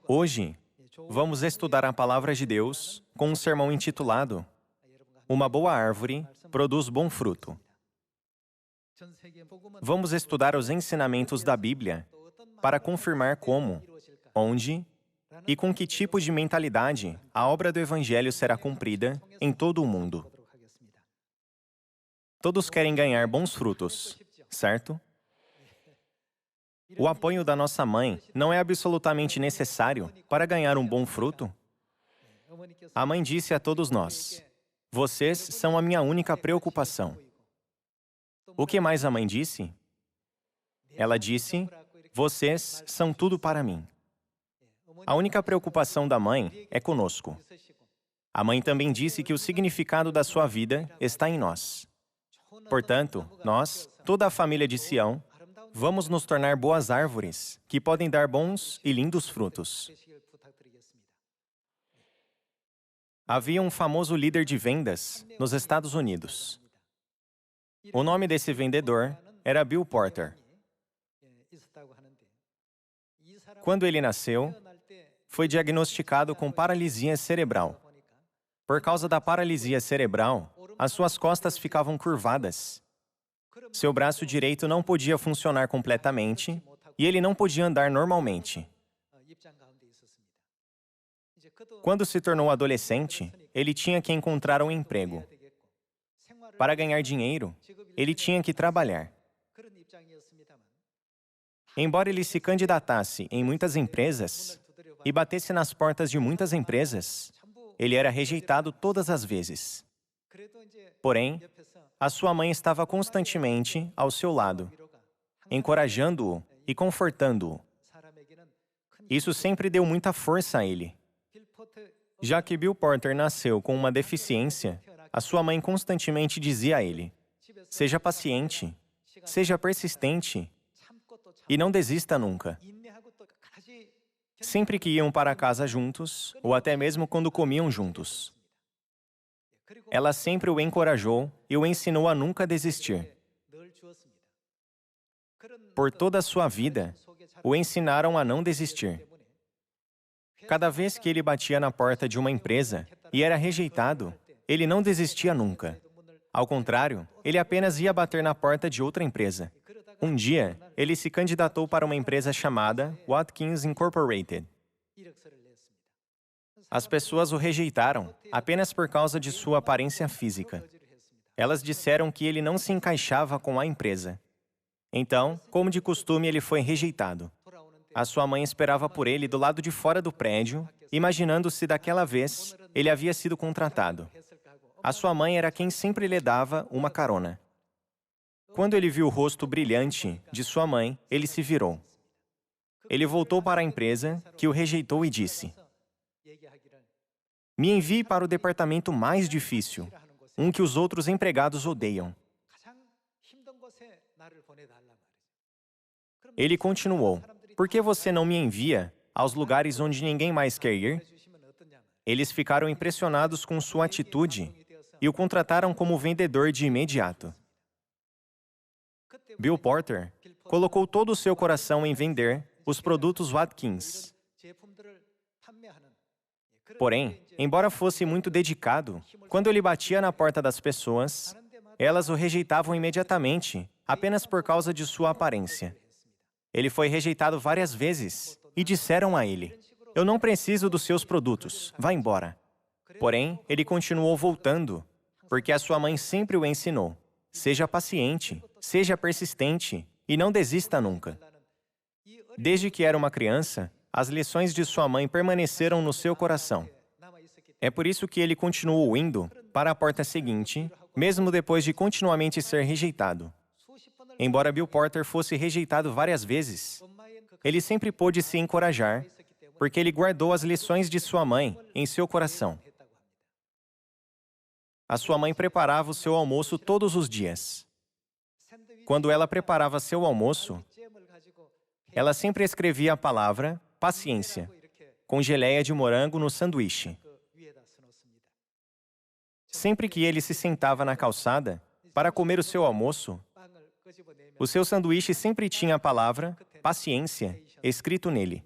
Hoje, vamos estudar a Palavra de Deus com um sermão intitulado Uma boa árvore produz bom fruto. Vamos estudar os ensinamentos da Bíblia para confirmar como, onde e com que tipo de mentalidade a obra do Evangelho será cumprida em todo o mundo. Todos querem ganhar bons frutos, certo? O apoio da nossa mãe não é absolutamente necessário para ganhar um bom fruto? A mãe disse a todos nós: "Vocês são a minha única preocupação." O que mais a mãe disse? Ela disse: "Vocês são tudo para mim." A única preocupação da mãe é conosco. A mãe também disse que o significado da sua vida está em nós. Portanto, nós, toda a família de Sião, vamos nos tornar boas árvores que podem dar bons e lindos frutos. Havia um famoso líder de vendas nos Estados Unidos. O nome desse vendedor era Bill Porter. Quando ele nasceu, foi diagnosticado com paralisia cerebral. Por causa da paralisia cerebral, as suas costas ficavam curvadas. Seu braço direito não podia funcionar completamente e ele não podia andar normalmente. Quando se tornou adolescente, ele tinha que encontrar um emprego. Para ganhar dinheiro, ele tinha que trabalhar. Embora ele se candidatasse em muitas empresas e batesse nas portas de muitas empresas, ele era rejeitado todas as vezes. Porém, a sua mãe estava constantemente ao seu lado, encorajando-o e confortando-o. Isso sempre deu muita força a ele. Já que Bill Porter nasceu com uma deficiência, a sua mãe constantemente dizia a ele: "Seja paciente, seja persistente e não desista nunca." Sempre que iam para casa juntos, ou até mesmo quando comiam juntos. Ela sempre o encorajou e o ensinou a nunca desistir. Por toda a sua vida, o ensinaram a não desistir. Cada vez que ele batia na porta de uma empresa e era rejeitado, ele não desistia nunca. Ao contrário, ele apenas ia bater na porta de outra empresa. Um dia, ele se candidatou para uma empresa chamada Watkins Incorporated. As pessoas o rejeitaram apenas por causa de sua aparência física. Elas disseram que ele não se encaixava com a empresa. Então, como de costume, ele foi rejeitado. A sua mãe esperava por ele do lado de fora do prédio, imaginando se daquela vez ele havia sido contratado. A sua mãe era quem sempre lhe dava uma carona. Quando ele viu o rosto brilhante de sua mãe, ele se virou. Ele voltou para a empresa, que o rejeitou, e disse: "Me envie para o departamento mais difícil, um que os outros empregados odeiam." Ele continuou: "Por que você não me envia aos lugares onde ninguém mais quer ir?" Eles ficaram impressionados com sua atitude e o contrataram como vendedor de imediato. Bill Porter colocou todo o seu coração em vender os produtos Watkins. Porém, embora fosse muito dedicado, quando ele batia na porta das pessoas, elas o rejeitavam imediatamente, apenas por causa de sua aparência. Ele foi rejeitado várias vezes e disseram a ele: "Eu não preciso dos seus produtos, vá embora." Porém, ele continuou voltando, porque a sua mãe sempre o ensinou: "Seja paciente, seja persistente e não desista nunca." Desde que era uma criança, as lições de sua mãe permaneceram no seu coração. É por isso que ele continuou indo para a porta seguinte, mesmo depois de continuamente ser rejeitado. Embora Bill Porter fosse rejeitado várias vezes, ele sempre pôde se encorajar, porque ele guardou as lições de sua mãe em seu coração. A sua mãe preparava o seu almoço todos os dias. Quando ela preparava seu almoço, ela sempre escrevia a palavra paciência, com geleia de morango no sanduíche. Sempre que ele se sentava na calçada para comer o seu almoço, o seu sanduíche sempre tinha a palavra paciência escrito nele.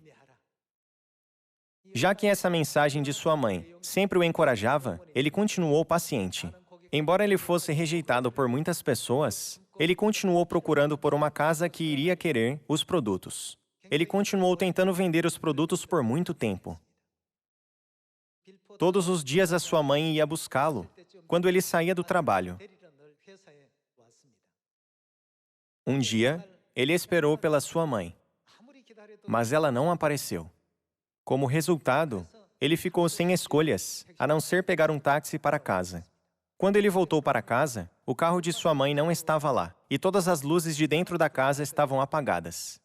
Já que essa mensagem de sua mãe sempre o encorajava, ele continuou paciente. Embora ele fosse rejeitado por muitas pessoas, ele continuou procurando por uma casa que iria querer os produtos. Ele continuou tentando vender os produtos por muito tempo. Todos os dias a sua mãe ia buscá-lo, quando ele saía do trabalho. Um dia, ele esperou pela sua mãe, mas ela não apareceu. Como resultado, ele ficou sem escolhas, a não ser pegar um táxi para casa. Quando ele voltou para casa, o carro de sua mãe não estava lá, e todas as luzes de dentro da casa estavam apagadas.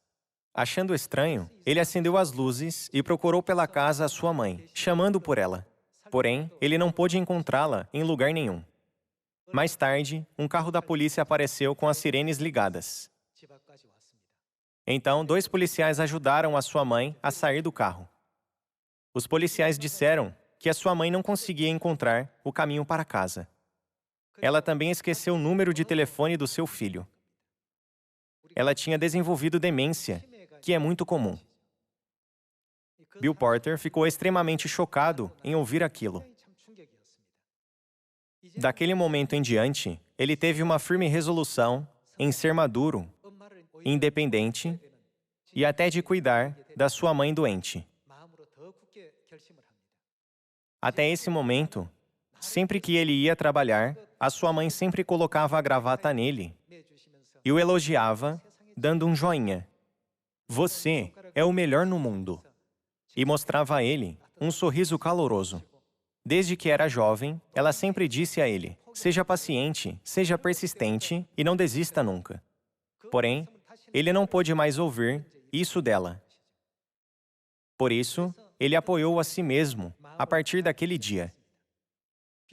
Achando estranho, ele acendeu as luzes e procurou pela casa a sua mãe, chamando por ela. Porém, ele não pôde encontrá-la em lugar nenhum. Mais tarde, um carro da polícia apareceu com as sirenes ligadas. Então, 2 policiais ajudaram a sua mãe a sair do carro. Os policiais disseram que a sua mãe não conseguia encontrar o caminho para casa. Ela também esqueceu o número de telefone do seu filho. Ela tinha desenvolvido demência, que é muito comum. Bill Porter ficou extremamente chocado em ouvir aquilo. Daquele momento em diante, ele teve uma firme resolução em ser maduro, independente e até de cuidar da sua mãe doente. Até esse momento, sempre que ele ia trabalhar, a sua mãe sempre colocava a gravata nele e o elogiava, dando um joinha. Você é o melhor no mundo. E mostrava a ele um sorriso caloroso. Desde que era jovem, ela sempre disse a ele: seja paciente, seja persistente e não desista nunca. Porém, ele não pôde mais ouvir isso dela. Por isso, ele apoiou a si mesmo a partir daquele dia.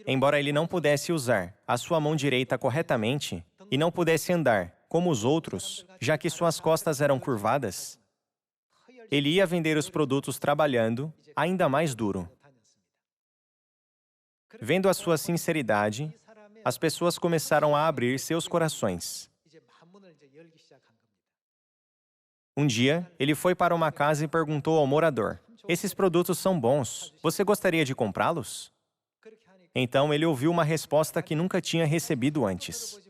Embora ele não pudesse usar a sua mão direita corretamente e não pudesse andar como os outros, já que suas costas eram curvadas, ele ia vender os produtos trabalhando ainda mais duro. Vendo a sua sinceridade, as pessoas começaram a abrir seus corações. Um dia, ele foi para uma casa e perguntou ao morador: esses produtos são bons, você gostaria de comprá-los? Então ele ouviu uma resposta que nunca tinha recebido antes.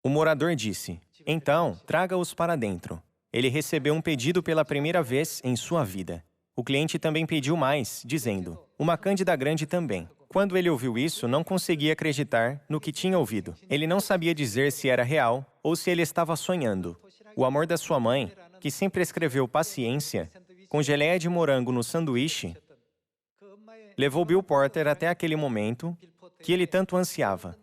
O morador disse: então, traga-os para dentro. Ele recebeu um pedido pela primeira vez em sua vida. O cliente também pediu mais, dizendo: uma cândida grande também. Quando ele ouviu isso, não conseguia acreditar no que tinha ouvido. Ele não sabia dizer se era real ou se ele estava sonhando. O amor da sua mãe, que sempre escreveu paciência, com geleia de morango no sanduíche, levou Bill Porter até aquele momento que ele tanto ansiava.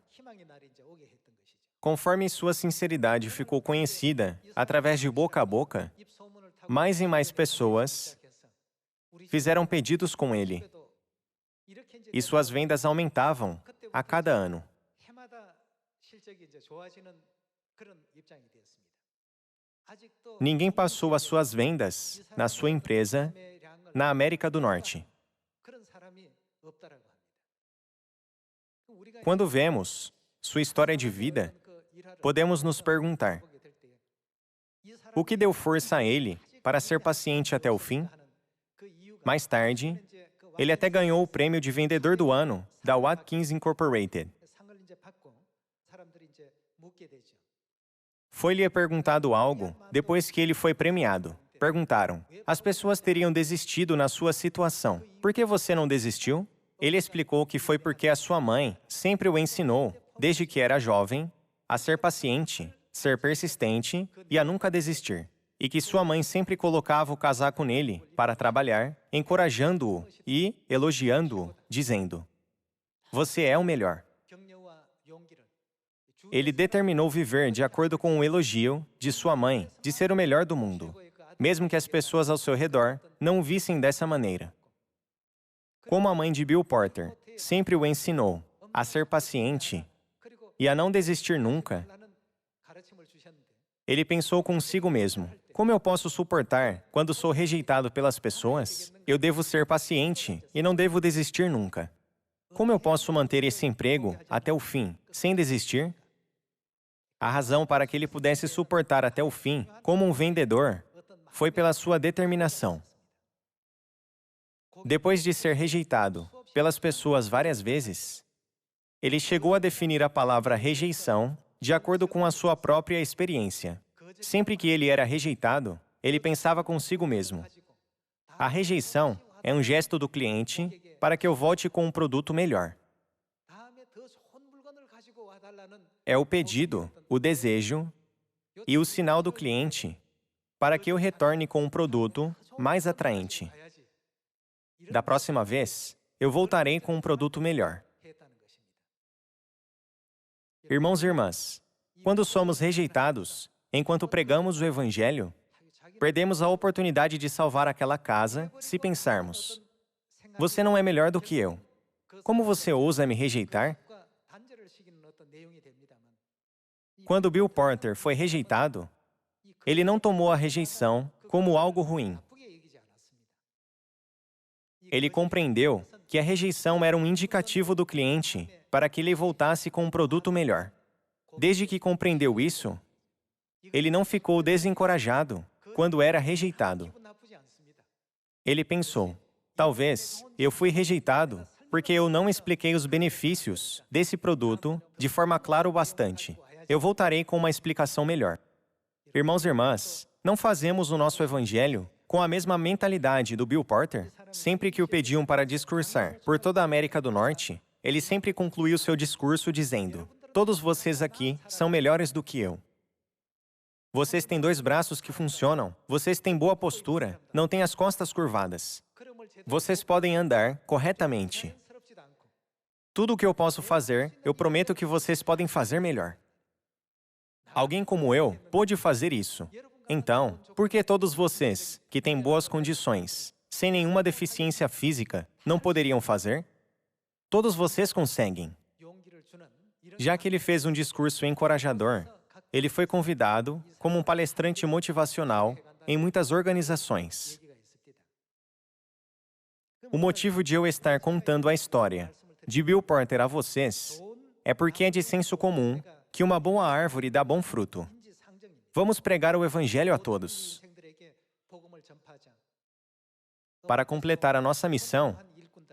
Conforme sua sinceridade ficou conhecida através de boca a boca, mais e mais pessoas fizeram pedidos com ele. E suas vendas aumentavam a cada ano. Ninguém passou as suas vendas na sua empresa na América do Norte. Quando vemos sua história de vida, podemos nos perguntar: o que deu força a ele para ser paciente até o fim? Mais tarde, ele até ganhou o prêmio de vendedor do ano da Watkins Incorporated. Foi-lhe perguntado algo depois que ele foi premiado. Perguntaram: as pessoas teriam desistido na sua situação. Por que você não desistiu? Ele explicou que foi porque a sua mãe sempre o ensinou, desde que era jovem, a ser paciente, ser persistente e a nunca desistir. E que sua mãe sempre colocava o casaco nele para trabalhar, encorajando-o e elogiando-o, dizendo: você é o melhor. Ele determinou viver de acordo com o elogio de sua mãe, de ser o melhor do mundo, mesmo que as pessoas ao seu redor não o vissem dessa maneira. Como a mãe de Bill Porter sempre o ensinou a ser paciente e a não desistir nunca, ele pensou consigo mesmo: como eu posso suportar quando sou rejeitado pelas pessoas? Eu devo ser paciente e não devo desistir nunca. Como eu posso manter esse emprego até o fim, sem desistir? A razão para que ele pudesse suportar até o fim, como um vendedor, foi pela sua determinação. Depois de ser rejeitado pelas pessoas várias vezes, ele chegou a definir a palavra rejeição de acordo com a sua própria experiência. Sempre que ele era rejeitado, ele pensava consigo mesmo: a rejeição é um gesto do cliente para que eu volte com um produto melhor. É o pedido, o desejo e o sinal do cliente para que eu retorne com um produto mais atraente. Da próxima vez, eu voltarei com um produto melhor. Irmãos e irmãs, quando somos rejeitados, enquanto pregamos o Evangelho, perdemos a oportunidade de salvar aquela casa se pensarmos: você não é melhor do que eu. Como você ousa me rejeitar? Quando Bill Porter foi rejeitado, ele não tomou a rejeição como algo ruim. Ele compreendeu que a rejeição era um indicativo do cliente para que ele voltasse com um produto melhor. Desde que compreendeu isso, ele não ficou desencorajado quando era rejeitado. Ele pensou: talvez eu fui rejeitado porque eu não expliquei os benefícios desse produto de forma clara o bastante. Eu voltarei com uma explicação melhor. Irmãos e irmãs, não fazemos o nosso evangelho com a mesma mentalidade do Bill Porter? Sempre que o pediam para discursar por toda a América do Norte, ele sempre concluiu seu discurso dizendo: todos vocês aqui são melhores do que eu. Vocês têm 2 braços que funcionam, vocês têm boa postura, não têm as costas curvadas. Vocês podem andar corretamente. Tudo o que eu posso fazer, eu prometo que vocês podem fazer melhor. Alguém como eu pôde fazer isso. Então, por que todos vocês, que têm boas condições, sem nenhuma deficiência física, não poderiam fazer? Todos vocês conseguem. Já que ele fez um discurso encorajador, ele foi convidado como um palestrante motivacional em muitas organizações. O motivo de eu estar contando a história de Bill Porter a vocês é porque é de senso comum que uma boa árvore dá bom fruto. Vamos pregar o Evangelho a todos. Para completar a nossa missão,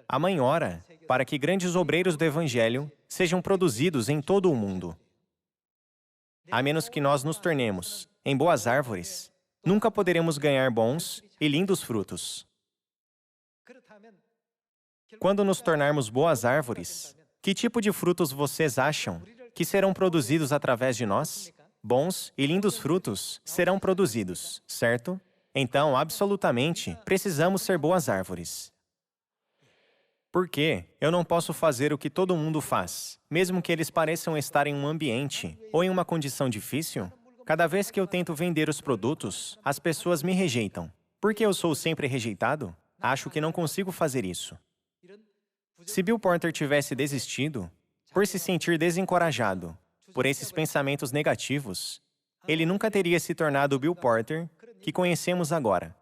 a Mãe ora para que grandes obreiros do Evangelho sejam produzidos em todo o mundo. A menos que nós nos tornemos em boas árvores, nunca poderemos ganhar bons e lindos frutos. Quando nos tornarmos boas árvores, que tipo de frutos vocês acham que serão produzidos através de nós? Bons e lindos frutos serão produzidos, certo? Então, absolutamente, precisamos ser boas árvores. Por quê? Eu não posso fazer o que todo mundo faz, mesmo que eles pareçam estar em um ambiente ou em uma condição difícil? Cada vez que eu tento vender os produtos, as pessoas me rejeitam. Por que eu sou sempre rejeitado? Acho que não consigo fazer isso. Se Bill Porter tivesse desistido, por se sentir desencorajado por esses pensamentos negativos, ele nunca teria se tornado o Bill Porter que conhecemos agora.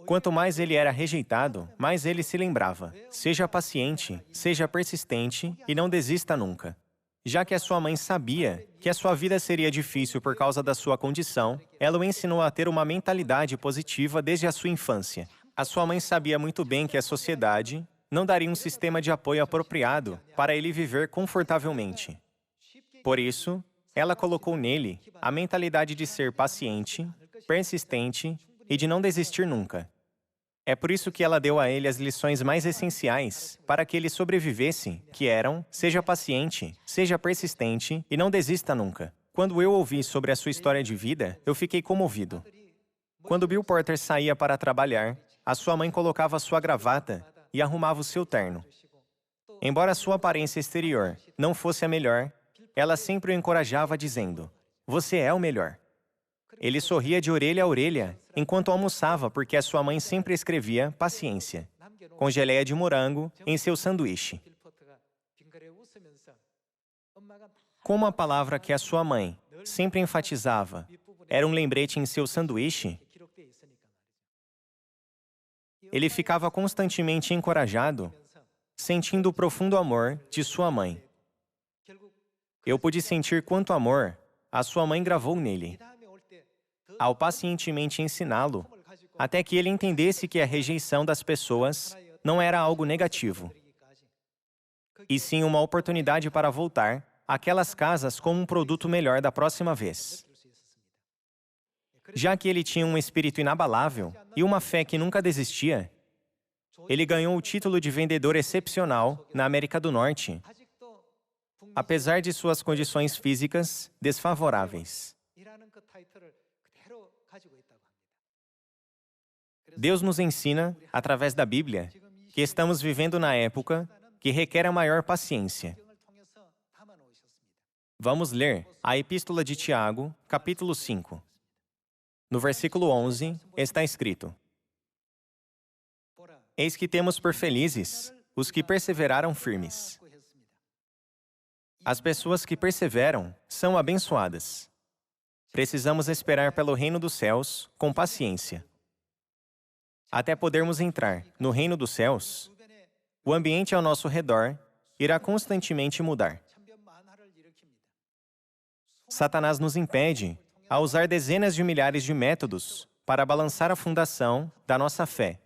Quanto mais ele era rejeitado, mais ele se lembrava: seja paciente, seja persistente e não desista nunca. Já que a sua mãe sabia que a sua vida seria difícil por causa da sua condição, ela o ensinou a ter uma mentalidade positiva desde a sua infância. A sua mãe sabia muito bem que a sociedade não daria um sistema de apoio apropriado para ele viver confortavelmente. Por isso, ela colocou nele a mentalidade de ser paciente, persistente e de não desistir nunca. É por isso que ela deu a ele as lições mais essenciais para que ele sobrevivesse, que eram: seja paciente, seja persistente e não desista nunca. Quando eu ouvi sobre a sua história de vida, eu fiquei comovido. Quando Bill Porter saía para trabalhar, a sua mãe colocava sua gravata e arrumava o seu terno. Embora a sua aparência exterior não fosse a melhor, ela sempre o encorajava dizendo: você é o melhor. Ele sorria de orelha a orelha enquanto almoçava porque a sua mãe sempre escrevia paciência, com geleia de morango em seu sanduíche. Como a palavra que a sua mãe sempre enfatizava era um lembrete em seu sanduíche, ele ficava constantemente encorajado, sentindo o profundo amor de sua mãe. Eu pude sentir quanto amor a sua mãe gravou nele. Ao pacientemente ensiná-lo até que ele entendesse que a rejeição das pessoas não era algo negativo, e sim uma oportunidade para voltar àquelas casas como um produto melhor da próxima vez. Já que ele tinha um espírito inabalável e uma fé que nunca desistia, ele ganhou o título de vendedor excepcional na América do Norte, apesar de suas condições físicas desfavoráveis. Deus nos ensina, através da Bíblia, que estamos vivendo na época que requer a maior paciência. Vamos ler a Epístola de Tiago, capítulo 5. No versículo 11, está escrito: Eis que temos por felizes os que perseveraram firmes. As pessoas que perseveram são abençoadas. Precisamos esperar pelo reino dos céus com paciência. Até podermos entrar no reino dos céus, o ambiente ao nosso redor irá constantemente mudar. Satanás nos impede a usar dezenas de milhares de métodos para balançar a fundação da nossa fé,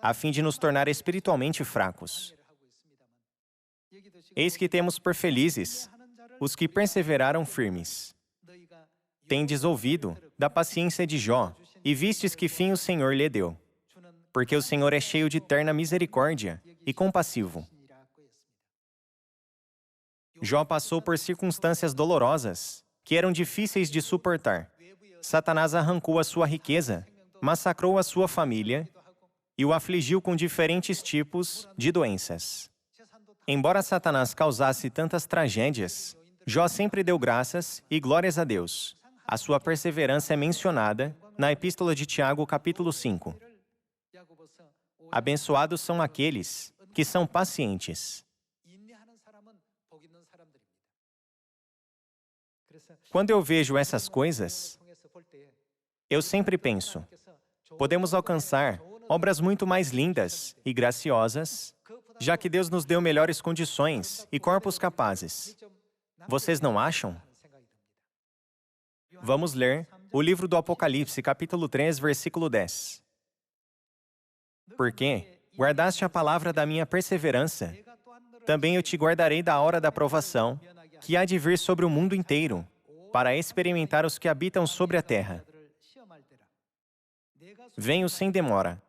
a fim de nos tornar espiritualmente fracos. Eis que temos por felizes os que perseveraram firmes. Tendes ouvido da paciência de Jó, e vistes que fim o Senhor lhe deu. Porque o Senhor é cheio de terna misericórdia e compassivo. Jó passou por circunstâncias dolorosas, que eram difíceis de suportar. Satanás arrancou a sua riqueza, massacrou a sua família e o afligiu com diferentes tipos de doenças. Embora Satanás causasse tantas tragédias, Jó sempre deu graças e glórias a Deus. A sua perseverança é mencionada na Epístola de Tiago, capítulo 5. Abençoados são aqueles que são pacientes. Quando eu vejo essas coisas, eu sempre penso, podemos alcançar obras muito mais lindas e graciosas, já que Deus nos deu melhores condições e corpos capazes. Vocês não acham? Vamos ler o livro do Apocalipse, capítulo 3, versículo 10. Porque guardaste a palavra da minha perseverança, também eu te guardarei da hora da provação, que há de vir sobre o mundo inteiro, para experimentar os que habitam sobre a terra. Venho sem demora.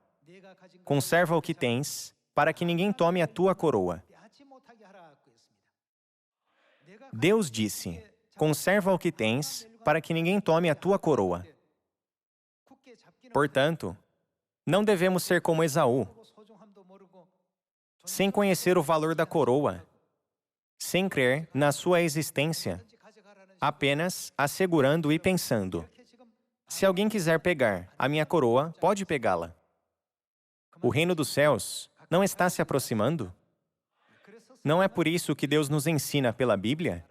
Conserva o que tens, para que ninguém tome a tua coroa. Deus disse, conserva o que tens, para que ninguém tome a tua coroa. Portanto, não devemos ser como Esaú, sem conhecer o valor da coroa, sem crer na sua existência, apenas assegurando e pensando, se alguém quiser pegar a minha coroa, pode pegá-la. O reino dos céus não está se aproximando? Não é por isso que Deus nos ensina pela Bíblia?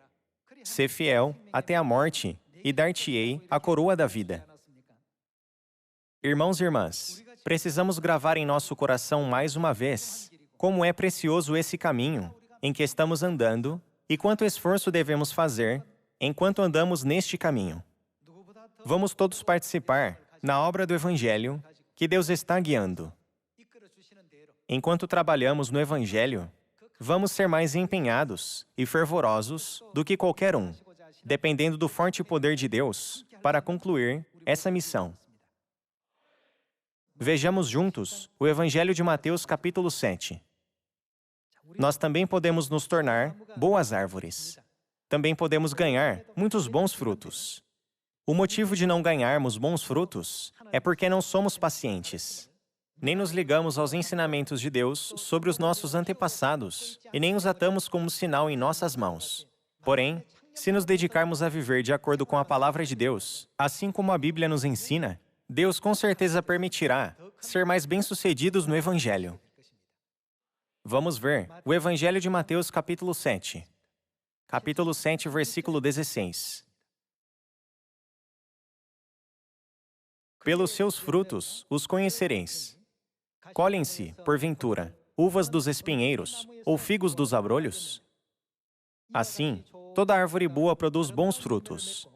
Ser fiel até a morte e dar-te-ei a coroa da vida. Irmãos e irmãs, precisamos gravar em nosso coração mais uma vez como é precioso esse caminho em que estamos andando e quanto esforço devemos fazer enquanto andamos neste caminho. Vamos todos participar na obra do Evangelho que Deus está guiando. Enquanto trabalhamos no Evangelho, vamos ser mais empenhados e fervorosos do que qualquer um, dependendo do forte poder de Deus para concluir essa missão. Vejamos juntos o Evangelho de Mateus, capítulo 7. Nós também podemos nos tornar boas árvores. Também podemos ganhar muitos bons frutos. O motivo de não ganharmos bons frutos é porque não somos pacientes. Nem nos ligamos aos ensinamentos de Deus sobre os nossos antepassados e nem os atamos como sinal em nossas mãos. Porém, se nos dedicarmos a viver de acordo com a palavra de Deus, assim como a Bíblia nos ensina, Deus com certeza permitirá ser mais bem-sucedidos no Evangelho. Vamos ver o Evangelho de Mateus, capítulo 7. Capítulo 7, versículo 16. Pelos seus frutos os conhecereis. Colhem-se, porventura, uvas dos espinheiros ou figos dos abrolhos? Assim, toda árvore boa produz bons frutos,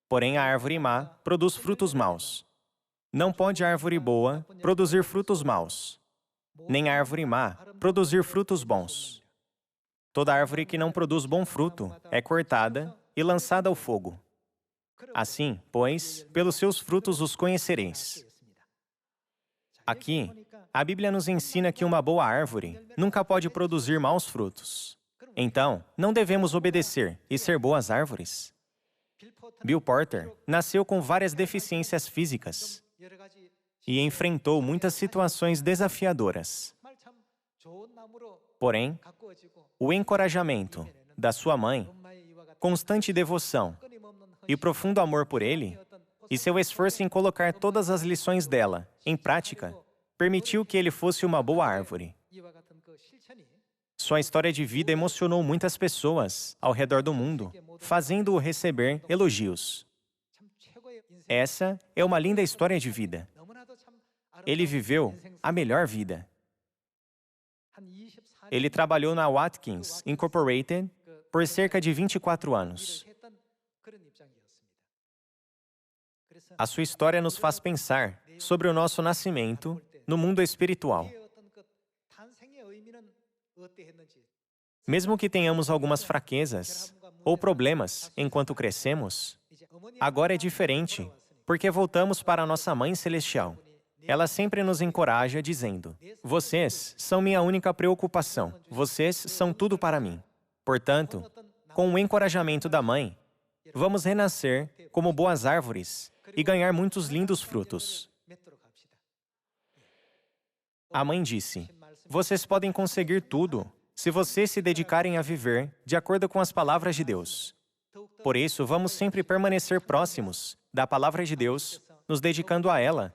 porém a árvore má produz frutos maus. Não pode a árvore boa produzir frutos maus, nem a árvore má produzir frutos bons. Toda árvore que não produz bom fruto é cortada e lançada ao fogo. Assim, pois, pelos seus frutos os conhecereis. Aqui, a Bíblia nos ensina que uma boa árvore nunca pode produzir maus frutos. Então, não devemos obedecer e ser boas árvores. Bill Porter nasceu com várias deficiências físicas e enfrentou muitas situações desafiadoras. Porém, o encorajamento da sua mãe, constante devoção e profundo amor por ele, e seu esforço em colocar todas as lições dela em prática, permitiu que ele fosse uma boa árvore. Sua história de vida emocionou muitas pessoas ao redor do mundo, fazendo-o receber elogios. Essa é uma linda história de vida. Ele viveu a melhor vida. Ele trabalhou na Watkins Incorporated por cerca de 24 anos. A sua história nos faz pensar sobre o nosso nascimento no mundo espiritual. Mesmo que tenhamos algumas fraquezas ou problemas enquanto crescemos, agora é diferente, porque voltamos para a nossa Mãe Celestial. Ela sempre nos encoraja dizendo: vocês são minha única preocupação, vocês são tudo para mim. Portanto, com o encorajamento da Mãe, vamos renascer como boas árvores e ganhar muitos lindos frutos. A Mãe disse: vocês podem conseguir tudo se vocês se dedicarem a viver de acordo com as palavras de Deus. Por isso, vamos sempre permanecer próximos da palavra de Deus, nos dedicando a ela.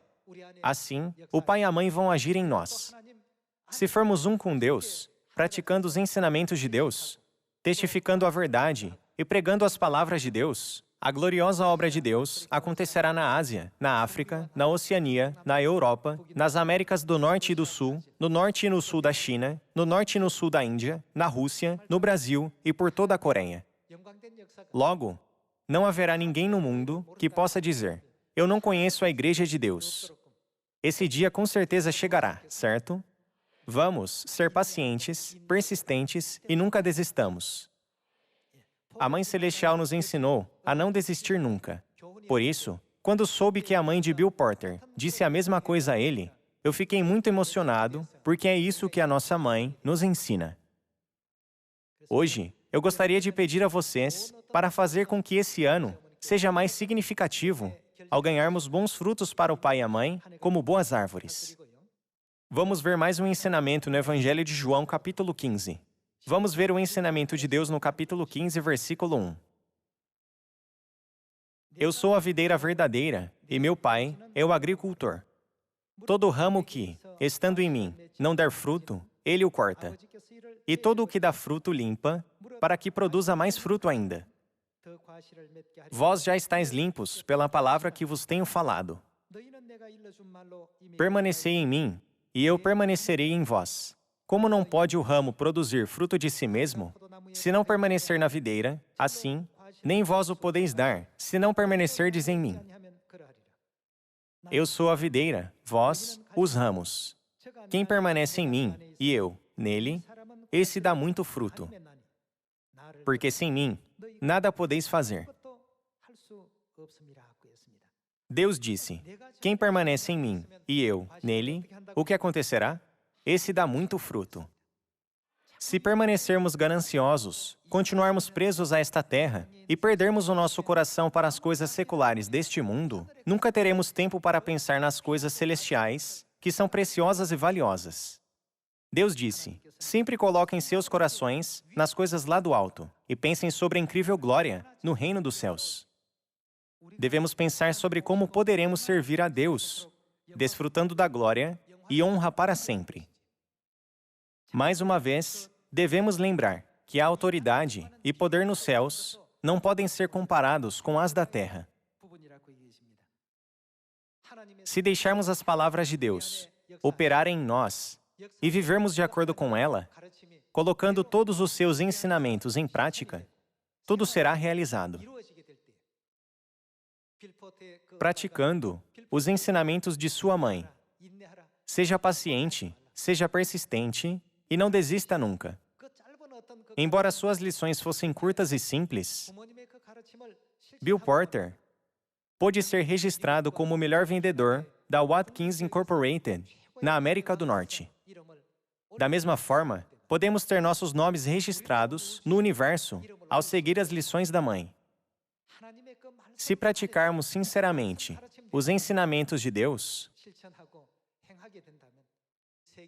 Assim, o Pai e a Mãe vão agir em nós. Se formos um com Deus, praticando os ensinamentos de Deus, testificando a verdade e pregando as palavras de Deus, a gloriosa obra de Deus acontecerá na Ásia, na África, na Oceania, na Europa, nas Américas do Norte e do Sul, no Norte e no Sul da China, no Norte e no Sul da Índia, na Rússia, no Brasil e por toda a Coreia. Logo, não haverá ninguém no mundo que possa dizer: eu não conheço a Igreja de Deus. Esse dia com certeza chegará, certo? Vamos ser pacientes, persistentes e nunca desistamos. A Mãe Celestial nos ensinou a não desistir nunca. Por isso, quando soube que a mãe de Bill Porter disse a mesma coisa a ele, eu fiquei muito emocionado, porque é isso que a nossa mãe nos ensina. Hoje, eu gostaria de pedir a vocês para fazer com que esse ano seja mais significativo ao ganharmos bons frutos para o Pai e a Mãe, como boas árvores. Vamos ver mais um ensinamento no Evangelho de João, capítulo 15. Vamos ver o ensinamento de Deus no capítulo 15, versículo 1. Eu sou a videira verdadeira, e meu Pai é o agricultor. Todo ramo que, estando em mim, não der fruto, ele o corta. E todo o que dá fruto limpa, para que produza mais fruto ainda. Vós já estáis limpos pela palavra que vos tenho falado. Permanecei em mim, e eu permanecerei em vós. Como não pode o ramo produzir fruto de si mesmo, se não permanecer na videira, assim, nem vós o podeis dar, se não permanecerdes em mim. Eu sou a videira, vós, os ramos. Quem permanece em mim, e eu, nele, esse dá muito fruto. Porque sem mim, nada podeis fazer. Deus disse: quem permanece em mim, e eu, nele, o que acontecerá? Esse dá muito fruto. Se permanecermos gananciosos, continuarmos presos a esta terra e perdermos o nosso coração para as coisas seculares deste mundo, nunca teremos tempo para pensar nas coisas celestiais, que são preciosas e valiosas. Deus disse: sempre coloquem seus corações nas coisas lá do alto e pensem sobre a incrível glória no reino dos céus. Devemos pensar sobre como poderemos servir a Deus, desfrutando da glória e honra para sempre. Mais uma vez, devemos lembrar que a autoridade e poder nos céus não podem ser comparados com as da terra. Se deixarmos as palavras de Deus operarem em nós e vivermos de acordo com ela, colocando todos os seus ensinamentos em prática, tudo será realizado. praticando os ensinamentos de sua mãe. Seja paciente, seja persistente e não desista nunca. Embora suas lições fossem curtas e simples, Bill Porter pôde ser registrado como o melhor vendedor da Watkins Incorporated na América do Norte. Da mesma forma, podemos ter nossos nomes registrados no universo ao seguir as lições da mãe. Se praticarmos sinceramente os ensinamentos de Deus,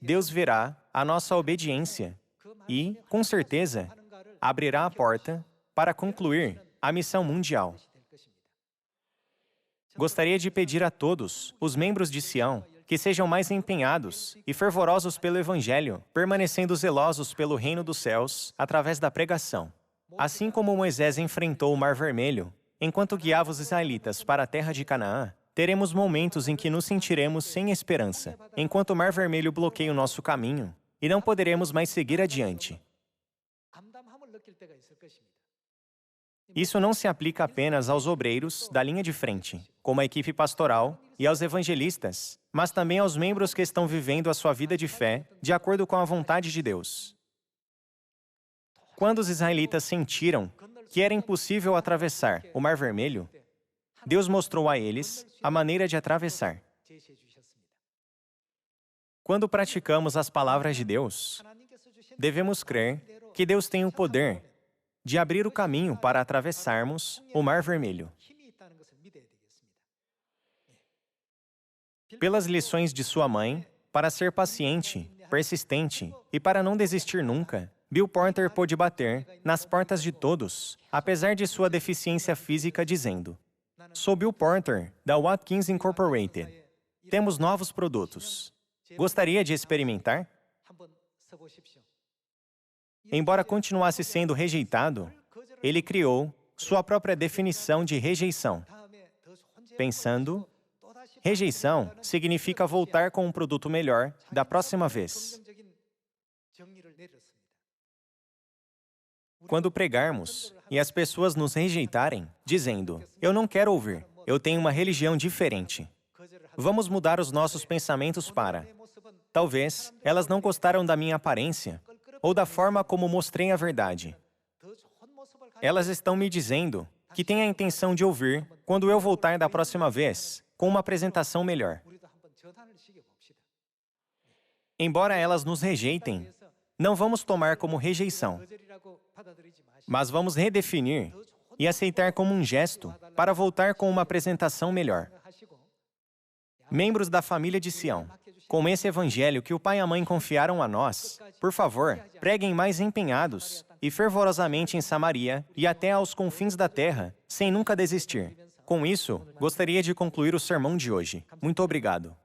Deus verá a nossa obediência e, com certeza, abrirá a porta para concluir a missão mundial. Gostaria de pedir a todos, os membros de Sião, que sejam mais empenhados e fervorosos pelo Evangelho, permanecendo zelosos pelo reino dos céus através da pregação. Assim como Moisés enfrentou o Mar Vermelho, enquanto guiava os israelitas para a terra de Canaã, teremos momentos em que nos sentiremos sem esperança, enquanto o Mar Vermelho bloqueia o nosso caminho e não poderemos mais seguir adiante. Isso não se aplica apenas aos obreiros da linha de frente, como a equipe pastoral, e aos evangelistas, mas também aos membros que estão vivendo a sua vida de fé de acordo com a vontade de Deus. Quando os israelitas sentiram que era impossível atravessar o Mar Vermelho, Deus mostrou a eles a maneira de atravessar. Quando praticamos as palavras de Deus, devemos crer que Deus tem o poder de abrir o caminho para atravessarmos o Mar Vermelho. Pelas lições de sua mãe, para ser paciente, persistente e para não desistir nunca, Bill Porter pôde bater nas portas de todos, apesar de sua deficiência física, dizendo: "Sou Bill Porter, da Watkins Incorporated. Temos novos produtos. Gostaria de experimentar?" Embora continuasse sendo rejeitado, ele criou sua própria definição de rejeição. Pensando, rejeição significa voltar com um produto melhor da próxima vez. Quando pregarmos e as pessoas nos rejeitarem, dizendo: "Eu não quero ouvir, eu tenho uma religião diferente", vamos mudar os nossos pensamentos para: "Talvez elas não gostaram da minha aparência ou da forma como mostrei a verdade. Elas estão me dizendo que têm a intenção de ouvir quando eu voltar da próxima vez com uma apresentação melhor." Embora elas nos rejeitem, não vamos tomar como rejeição, mas vamos redefinir e aceitar como um gesto para voltar com uma apresentação melhor. Membros da família de Sião, com esse evangelho que o pai e a mãe confiaram a nós, por favor, preguem mais empenhados e fervorosamente em Samaria e até aos confins da terra, sem nunca desistir. Com isso, gostaria de concluir o sermão de hoje. Muito obrigado.